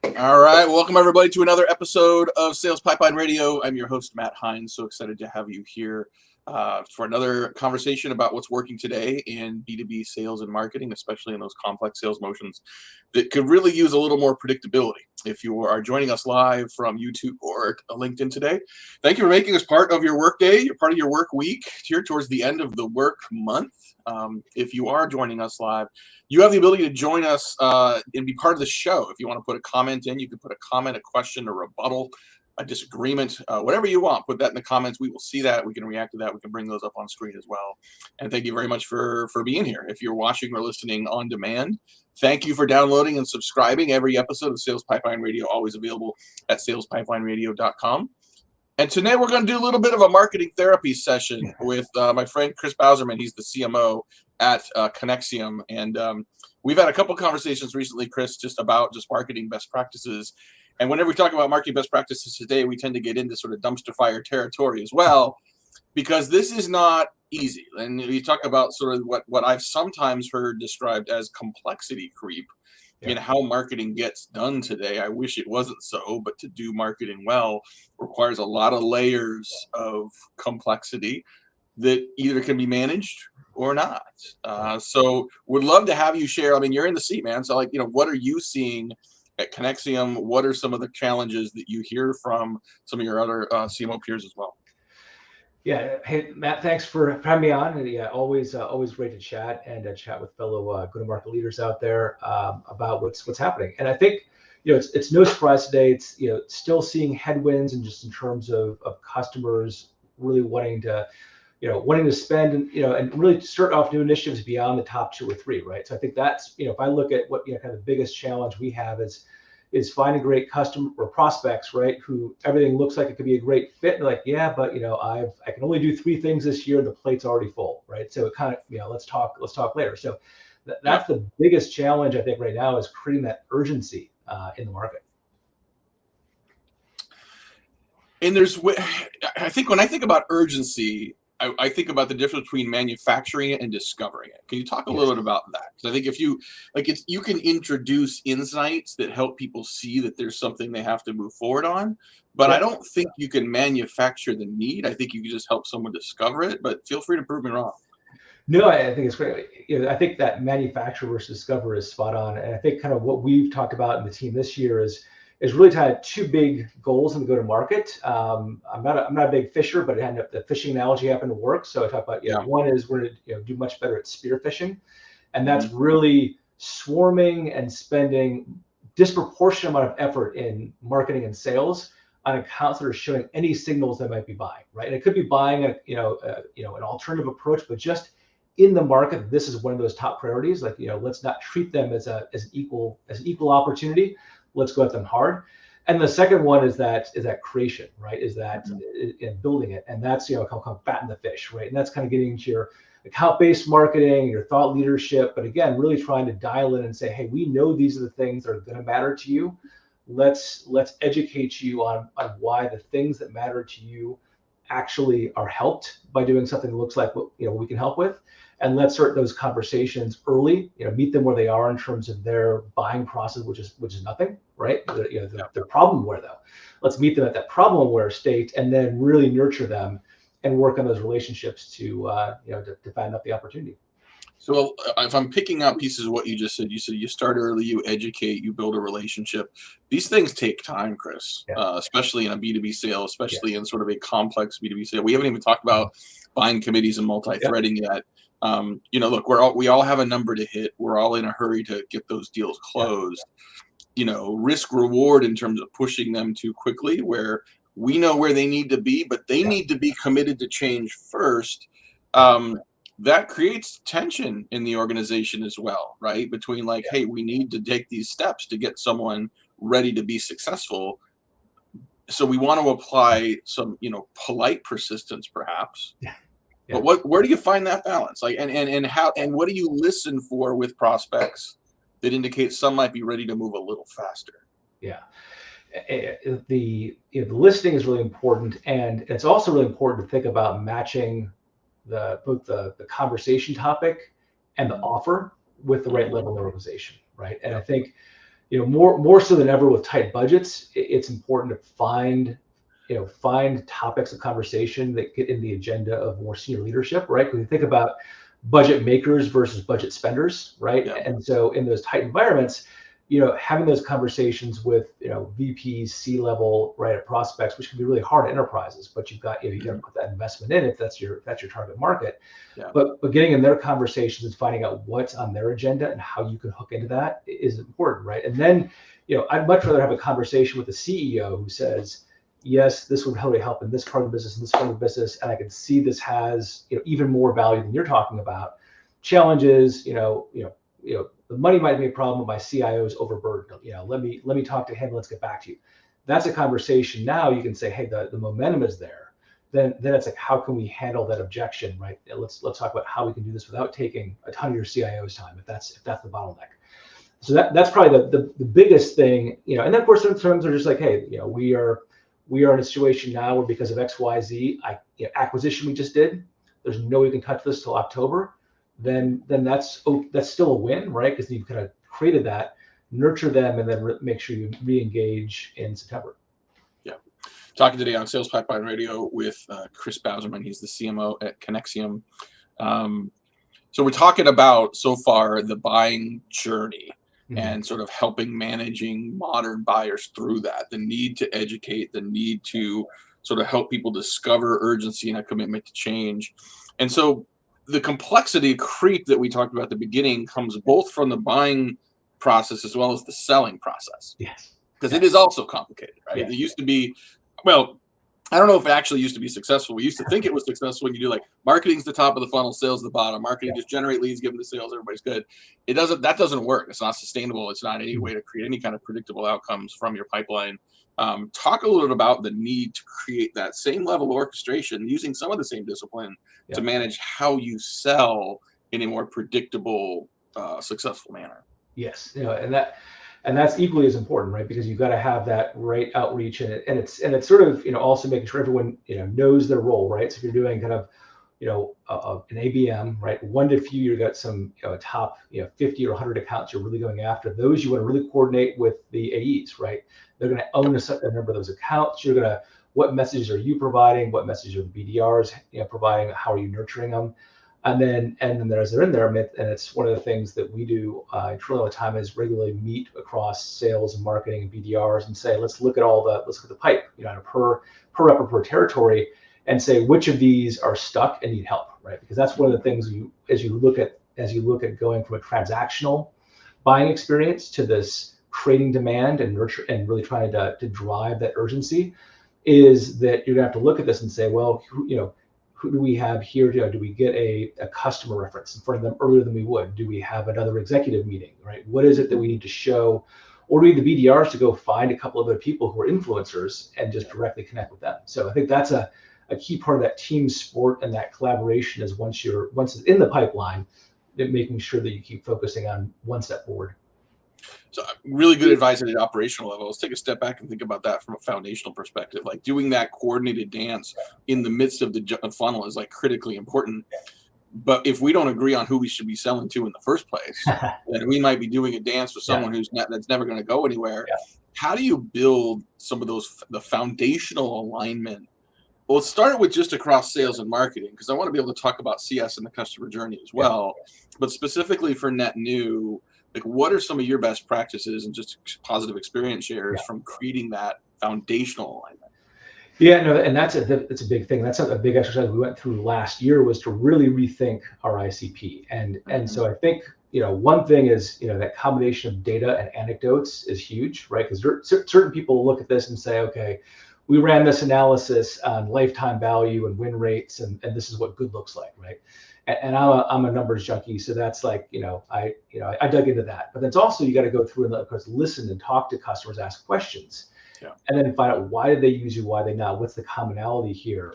All right, welcome everybody to another episode of Sales Pipeline Radio. I'm your host, Matt Heinz. So excited to have you here for another conversation about what's working today in B2B sales and marketing, especially in those complex sales motions that could really use a little more predictability. If you are joining us live from YouTube or LinkedIn today, thank you for making us part of your work day, you're part of your work week here towards the end of the work month. If you are joining us live, you have the ability to join us and be part of the show. If you want to put a comment in, you can put a comment, a question, a rebuttal, a disagreement, whatever you want. Put that in the comments. We will see that. We can react to that. We can bring those up on screen as well. And thank you very much for being here. If you're watching or listening on demand, thank you for downloading and subscribing. Every episode of Sales Pipeline Radio always available at salespipelineradio.com. And today we're going to do a little bit of a marketing therapy session with my friend Chris Bauserman. He's the CMO at Conexiom. And we've had a couple conversations recently, Chris, just about marketing best practices. And whenever we talk about marketing best practices today, we tend to get into sort of dumpster fire territory as well, because this is not easy. And we talk about sort of what I've sometimes heard described as complexity creep in how marketing gets done today. I wish it wasn't so, but to do marketing well requires a lot of layers of complexity that either can be managed or not. So would love to have you share. I mean, you're in the seat, man. So what are you seeing at Conexiom? What are some of the challenges that you hear from some of your other CMO peers as well? Yeah. Hey, Matt, thanks for having me on. And yeah, always great to chat and chat with fellow go-to-market leaders out there about what's happening. And I think, it's no surprise today. It's, still seeing headwinds and just in terms of customers really wanting to spend and really start off new initiatives beyond the top 2 or 3, right? So I think that's, if I look at what, kind of the biggest challenge we have is finding great customer or prospects, right? Who everything looks like it could be a great fit. They're like, yeah, but I can only do 3 things this year. The plate's already full, right? So it kind of, let's talk later. So that's the biggest challenge I think right now is creating that urgency in the market. And I think when I think about urgency, I think about the difference between manufacturing it and discovering it. Can you talk a little bit about that? Because I think if you you can introduce insights that help people see that there's something they have to move forward on, but I don't think you can manufacture the need. I think you can just help someone discover it. But feel free to prove me wrong. No, I think it's great. I think that manufacture versus discover is spot on, and I think kind of what we've talked about in the team this year is really kind of 2 big goals in the go-to-market. I'm not a big fisher, but the fishing analogy happened to work. So I talk about one is we're going to do much better at spear fishing, and that's really swarming and spending disproportionate amount of effort in marketing and sales on accounts that are showing any signals they might be buying, right? And it could be buying an alternative approach, but just in the market, this is one of those top priorities. Like, let's not treat them as an equal opportunity. Let's go at them hard. And the second one is that creation, right? Is that building it, and that's kind of fatten the fish, right? And that's kind of getting into your account-based marketing, your thought leadership, but again, really trying to dial in and say, hey, we know these are the things that are going to matter to you. Let's educate you on why the things that matter to you actually are helped by doing something that looks like what we can help with. And let's start those conversations early. Meet them where they are in terms of their buying process, which is nothing, right? Their problem aware though. Let's meet them at that problem aware state, and then really nurture them and work on those relationships to find out the opportunity. So if I'm picking out pieces of what you just said, you start early, you educate, you build a relationship. These things take time, Chris, especially in a B2B sale, especially in sort of a complex B2B sale. We haven't even talked about buying committees and multi-threading yet. Look, we all have a number to hit. We're all in a hurry to get those deals closed. Risk reward in terms of pushing them too quickly, where we know where they need to be, but they need to be committed to change first. That creates tension in the organization as well, right? Between hey, we need to take these steps to get someone ready to be successful. So we want to apply some, polite persistence, perhaps. But where do you find that balance? And what do you listen for with prospects that indicate some might be ready to move a little faster? Yeah. The listening is really important, and it's also really important to think about matching both the conversation topic and the offer with the right level of organization, right? And I think more so than ever with tight budgets, it's important to find topics of conversation that get in the agenda of more senior leadership, right? When you think about budget makers versus budget spenders, right? Yeah. And so in those tight environments, having those conversations with, VPs, C-level, right, at prospects, which can be really hard at enterprises, but you've got, you got to put that investment in if that's your target market. Yeah. But getting in their conversations and finding out what's on their agenda and how you can hook into that is important, right? And then, I'd much rather have a conversation with the CEO who says, yes, this would really help in this part of the business and this part of the business, and I can see this has, even more value than you're talking about. Challenges, the money might be a problem, but my CIO is overburdened. Let me talk to him. Let's get back to you. That's a conversation. Now you can say, hey, the momentum is there. Then it's like, how can we handle that objection, right? Let's talk about how we can do this without taking a ton of your CIO's time, if that's the bottleneck. So that's probably the biggest thing, And then of course, sometimes they're just like, hey, we are in a situation now where because of X, Y, Z, acquisition we just did, there's no way we can touch this till October. Then that's still a win, right? Because you've kind of created that, nurture them, and then make sure you re-engage in September. Yeah. Talking today on Sales Pipeline Radio with Chris Bauserman. He's the CMO at Conexiom. So we're talking about so far the buying journey and sort of helping managing modern buyers through that, the need to educate, the need to sort of help people discover urgency and a commitment to change. And so the complexity creep that we talked about at the beginning comes both from the buying process as well as the selling process. Yes. Because it is also complicated, right? Yes. It used to be, well, I don't know if it actually used to be successful. We used to think it was successful when you do like marketing's the top of the funnel, sales the bottom. Marketing just generate leads, give them to sales, everybody's good. That doesn't work. It's not sustainable. It's not any way to create any kind of predictable outcomes from your pipeline. Talk a little bit about the need to create that same level of orchestration using some of the same discipline to manage how you sell in a more predictable, successful manner. Yes, and that's equally as important, right? Because you've got to have that right outreach, and it's sort of also making sure everyone knows their role, right? So if you're doing kind of an ABM, right, one to few, you've got some top 50 or 100 accounts you're really going after. Those you want to really coordinate with the AEs, right? They're going to own a number of those accounts. You're going to, what messages are you providing? What messages are the BDRs providing? How are you nurturing them? And then as they're in there, and it's one of the things that we do truly all the time is regularly meet across sales and marketing and BDRs and say, let's look at the pipe, on a per rep or per territory, and say which of these are stuck and need help, right? Because that's one of the things as you look at going from a transactional buying experience to this creating demand and nurture and really trying to drive that urgency, is that you're gonna have to look at this and say, well, who do we have here? Do we get a customer reference in front of them earlier than we would? Do we have another executive meeting, right? What is it that we need to show? Or do we need the BDRs to go find a couple of other people who are influencers and just directly connect with them? So I think that's a key part of that team sport and that collaboration is once it's in the pipeline, making sure that you keep focusing on one step forward. So really good advice at the operational level. Let's take a step back and think about that from a foundational perspective. Like doing that coordinated dance in the midst of the funnel is like critically important. But if we don't agree on who we should be selling to in the first place, then we might be doing a dance with someone that's never going to go anywhere. Yeah. How do you build some of the foundational alignment? Well, let's start with just across sales and marketing, because I want to be able to talk about CS and the customer journey as well. Yeah. But specifically for net new, like what are some of your best practices and just positive experience shares from creating that foundational alignment? Yeah, no, and that's a big thing. That's a big exercise we went through last year, was to really rethink our ICP. And so I think, one thing is, that combination of data and anecdotes is huge, right? Because certain people look at this and say, okay, we ran this analysis on lifetime value and win rates, and this is what good looks like, right? And I'm a numbers junkie, so that's like, I dug into that. But then it's also, you got to go through and of course listen and talk to customers, ask questions, and then find out why did they use you, why they not, what's the commonality here,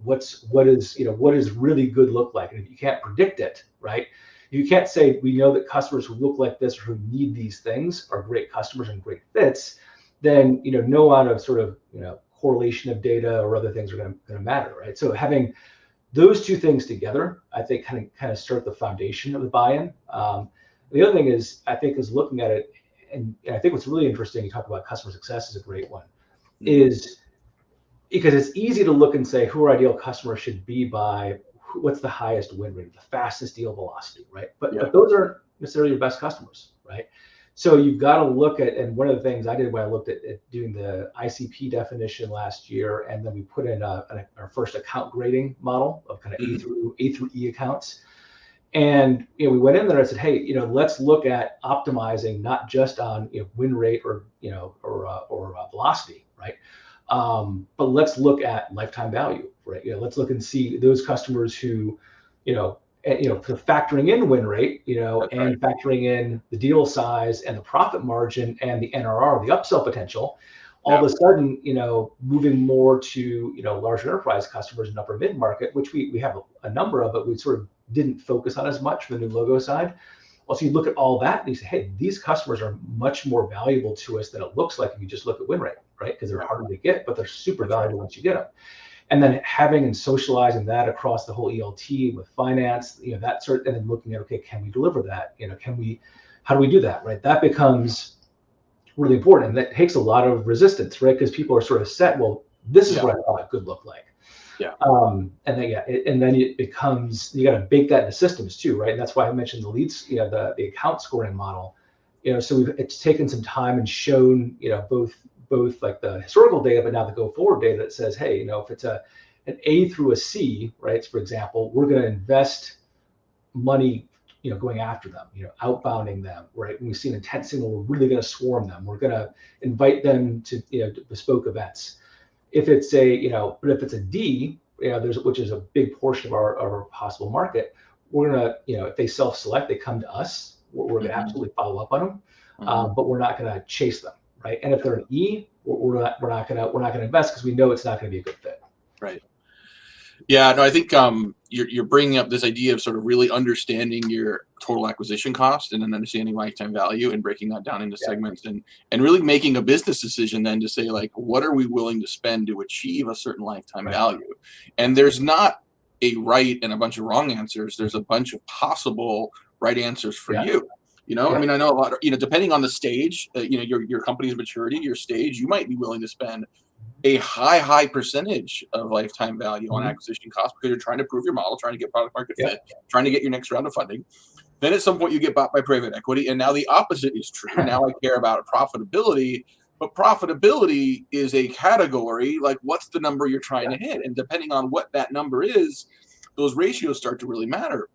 what does really good look like, and if you can't predict it, right? You can't say we know that customers who look like this or who need these things are great customers and great fits. Then no amount of sort of correlation of data or other things are going to matter, right? So having those two things together, I think, kind of start the foundation of the buy-in. The other thing is, I think, is looking at it and I think what's really interesting, you talk about customer success is a great one, is because it's easy to look and say who our ideal customer should be by what's the highest win rate, the fastest deal velocity, right? But those aren't necessarily your best customers, right? So you've got to look at, and one of the things I did when I looked at doing the ICP definition last year, and then we put in our first account grading model of kind of A through E accounts. And we went in there and said, hey, let's look at optimizing not just on win rate or velocity, right? But let's look at lifetime value, right? Let's look and see those customers who, factoring in win rate, and factoring in the deal size and the profit margin and the NRR, the upsell potential. All of a sudden, moving more to larger enterprise customers and upper mid market, which we have a number of, but we sort of didn't focus on as much for the new logo side. Well, so you look at all that and you say, hey, these customers are much more valuable to us than it looks like if you just look at win rate, right? Because they're harder to get, but they're super valuable once you get them. And then having and socializing that across the whole ELT with finance, that sort, and then looking at, okay, can we deliver that? How do we do that, right? That becomes really important, and that takes a lot of resistance, right? Because people are sort of set, well, this is what I thought it could look like. And then it becomes, you got to bake that into systems too, right? And that's why I mentioned the leads, the account scoring model. So it's taken some time and shown, both like the historical data, but now the go forward data that says, hey, if it's an A through a C, right? For example, we're going to invest money, going after them, outbounding them, right? When we see an intent signal, we're really going to swarm them. We're going to invite them to, to bespoke events. If it's but if it's a D, which is a big portion of our possible market, we're gonna, if they self-select, they come to us. We're gonna absolutely follow up on them, but we're not gonna chase them, right? And if they're an E, we're not gonna invest because we know it's not gonna be a good fit. Right. Yeah, no, I think you're bringing up this idea of sort of really understanding your total acquisition cost and then understanding lifetime value and breaking that down into segments and really making a business decision then to say, like, what are we willing to spend to achieve a certain lifetime value? And there's not a right and a bunch of wrong answers. There's a bunch of possible right answers for you. I mean, I know a lot of, depending on the stage, your company's maturity, your stage, you might be willing to spend a high percentage of lifetime value on acquisition costs because you're trying to prove your model, trying to get product market fit, trying to get your next round of funding. Then at some point you get bought by private equity, and now the opposite is true. Now I care about profitability, but profitability is a category, like what's the number you're trying to hit? And depending on what that number is, those ratios start to really matter.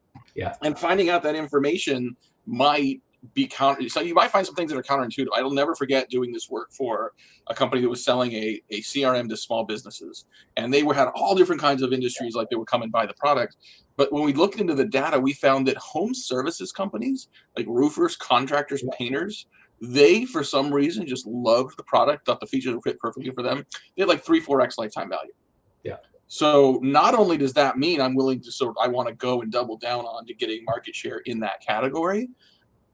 And finding out that information might be counter. So you might find some things that are counterintuitive. I'll never forget doing this work for a company that was selling a CRM to small businesses, and they had all different kinds of industries, like they would come and buy the product. But when we looked into the data, we found that home services companies, like roofers, contractors, painters, they for some reason just loved the product, thought the features would fit perfectly for them. They had like 3-4x lifetime value. So not only does that mean I'm willing to I want to go and double down on to getting market share in that category,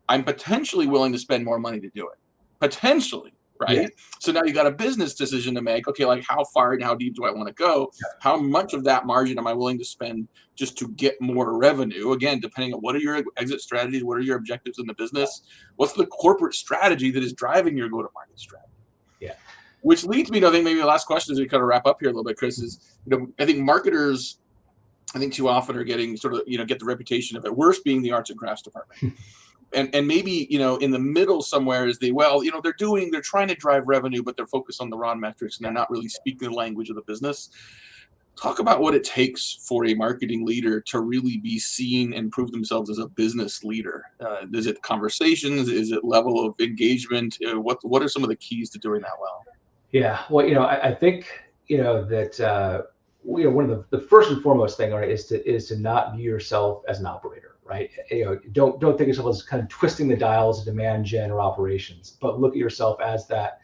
I'm potentially willing to spend more money to do it. Potentially, right? So now you got a business decision to make. Okay, like how far and how deep do I want to go? How much of that margin am I willing to spend just to get more revenue? Again, depending on what are your exit strategies, what are your objectives in the business? What's the corporate strategy that is driving your go-to-market strategy? Which leads me to, I think, maybe the last question as we kind of wrap up here a little bit, Chris, is, I think marketers, too often are getting sort of, get the reputation of at worst being the arts and crafts department. And maybe, in the middle somewhere is they're trying to drive revenue, but they're focused on the wrong metrics and they're not really speaking the language of the business. Talk about what it takes for a marketing leader to really be seen and prove themselves as a business leader. Is it conversations? Is it level of engagement? What are some of the keys to doing that well? Yeah, well, I think, that, one of the first and foremost thing, right, is to not view yourself as an operator, right? Don't think of yourself as kind of twisting the dials of demand gen or operations, but look at yourself as that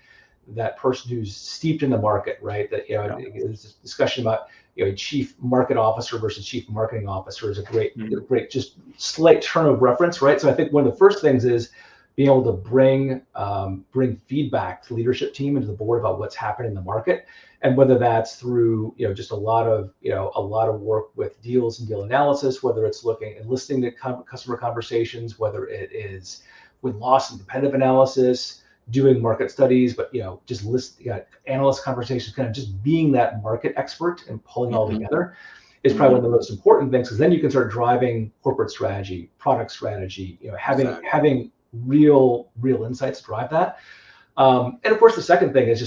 person who's steeped in the market, right? That, there's this discussion about, chief market officer versus chief marketing officer is a great just slight turn of reference, right? So I think one of the first things is being able to bring feedback to the leadership team and to the board about what's happening in the market, and whether that's through just a lot of work with deals and deal analysis, whether it's looking and listening to customer conversations, whether it is win-loss and competitive analysis, doing market studies, but just analyst conversations, kind of just being that market expert and pulling all together is probably one of the most important things, because then you can start driving corporate strategy, product strategy, having real insights to drive that. And of course, the second thing is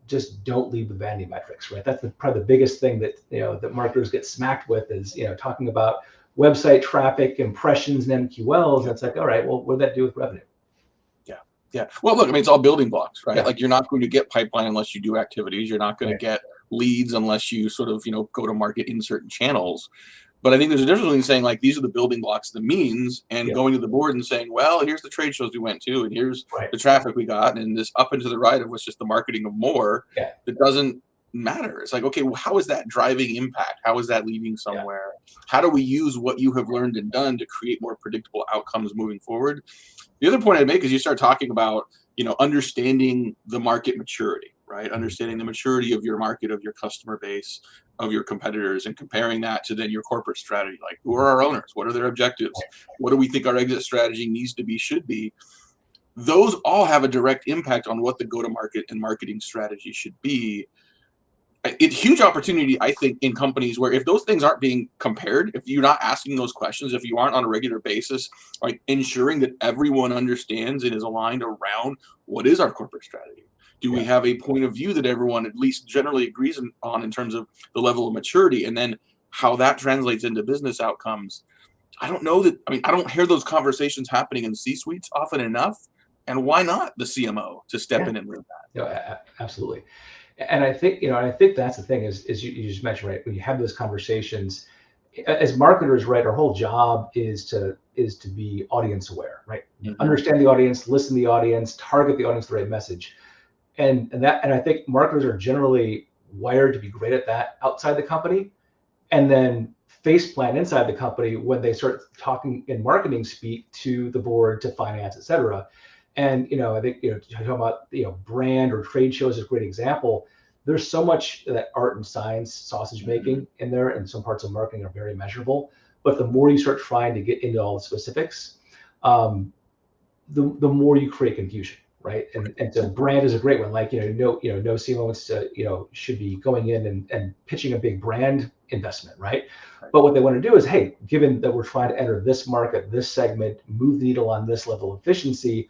just don't lead with vanity metrics, right? That's probably the biggest thing that that marketers get smacked with is talking about website traffic, impressions, and MQLs. And it's like, all right, well, what did that do with revenue? Yeah. Well, look, I mean, it's all building blocks, right? Yeah. Like, you're not going to get pipeline unless you do activities. You're not going to get leads unless you sort of, go to market in certain channels. But I think there's a difference between saying, like, these are the building blocks, the means, and going to the board and saying, well, here's the trade shows we went to, and here's the traffic we got, and this up and to the right of what's just the marketing of more that doesn't matter. It's like, okay, well, how is that driving impact? How is that leading somewhere? How do we use what you have learned and done to create more predictable outcomes moving forward? The other point I'd make is you start talking about, understanding the market maturity, right? Understanding the maturity of your market, of your customer base, of your competitors, and comparing that to then your corporate strategy. Like, who are our owners? What are their objectives? What do we think our exit strategy needs to be, should be? Those all have a direct impact on what the go-to-market and marketing strategy should be. It's huge opportunity, I think, in companies where if those things aren't being compared, if you're not asking those questions, if you aren't on a regular basis, like ensuring that everyone understands and is aligned around what is our corporate strategy. Do we have a point of view that everyone at least generally agrees on in terms of the level of maturity, and then how that translates into business outcomes? I don't know that. I mean, I don't hear those conversations happening in C-suites often enough. And why not the CMO to step in and lead that? No, absolutely. And I think that's the thing is you just mentioned, right? When you have those conversations as marketers, right, our whole job is to be audience aware, right? Understand the audience, listen to the audience, target the audience, the right message. And I think marketers are generally wired to be great at that outside the company, and then face plan inside the company when they start talking in marketing speak to the board, to finance, et cetera. And I think talking about brand or trade shows is a great example. There's so much that art and science, sausage making in there, and some parts of marketing are very measurable. But the more you start trying to get into all the specifics, the more you create confusion, right? And so brand is a great one. Like no CMO wants to should be going in and pitching a big brand investment, right? But what they want to do is, hey, given that we're trying to enter this market, this segment, move the needle on this level of efficiency,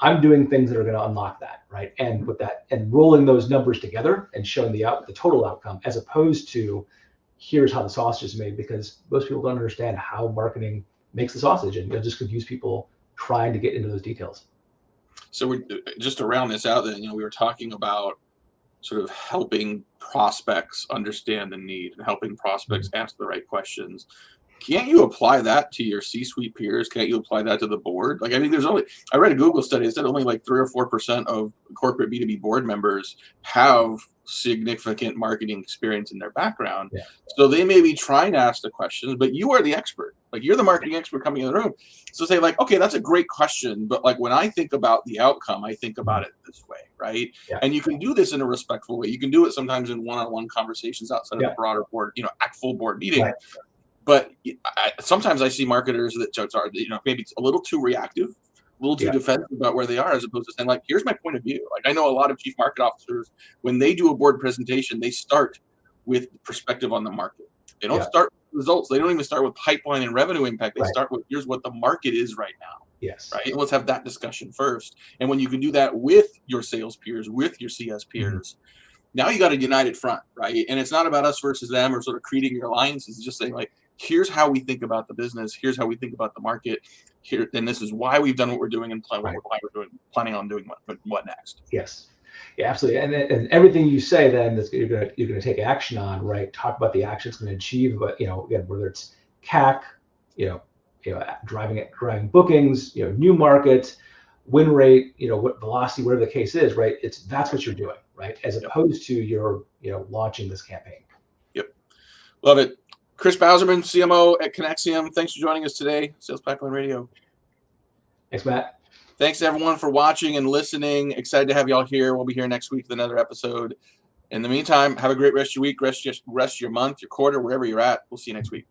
I'm doing things that are going to unlock that, right? And with that, and rolling those numbers together and showing the total outcome, as opposed to here's how the sausage is made, because most people don't understand how marketing makes the sausage, and it'll just confuse people trying to get into those details. So we're just to round this out. Then we were talking about sort of helping prospects understand the need and helping prospects ask the right questions. Can't you apply that to your C-suite peers? Can't you apply that to the board? Like, I mean, I read a Google study that said only like 3 or 4% of corporate B2B board members have significant marketing experience in their background. So they may be trying to ask the questions, but you are the expert. Like, you're the marketing expert coming in the room. So say like, okay, that's a great question, but like when I think about the outcome, I think about it this way, right? And you can do this in a respectful way. You can do it sometimes in one-on-one conversations outside of the broader board, full board meeting. But sometimes I see marketers that are, maybe it's a little too reactive, a little too defensive about where they are, as opposed to saying, like, here's my point of view. Like, I know a lot of chief market officers, when they do a board presentation, they start with perspective on the market. They don't start with results. They don't even start with pipeline and revenue impact. They start with, here's what the market is right now. Right. And let's have that discussion first. And when you can do that with your sales peers, with your CS peers, now you got a united front, right? And it's not about us versus them or sort of creating your alliances. It's just saying, like, here's how we think about the business. Here's how we think about the market. Here, and this is why we've done what we're doing, and why we're planning on doing what next. Yes, yeah, absolutely. And everything you say then that you're gonna take action on, right? Talk about the action it's going to achieve, but again, whether it's CAC, driving bookings, new markets, win rate, what velocity, whatever the case is, right? That's what you're doing, right? As opposed to you're launching this campaign. Love it. Chris Bauserman, CMO at Conexiom. Thanks for joining us today, Sales Pipeline Radio. Thanks, Matt. Thanks, everyone, for watching and listening. Excited to have y'all here. We'll be here next week with another episode. In the meantime, have a great rest of your week, rest of your month, your quarter, wherever you're at. We'll see you next week.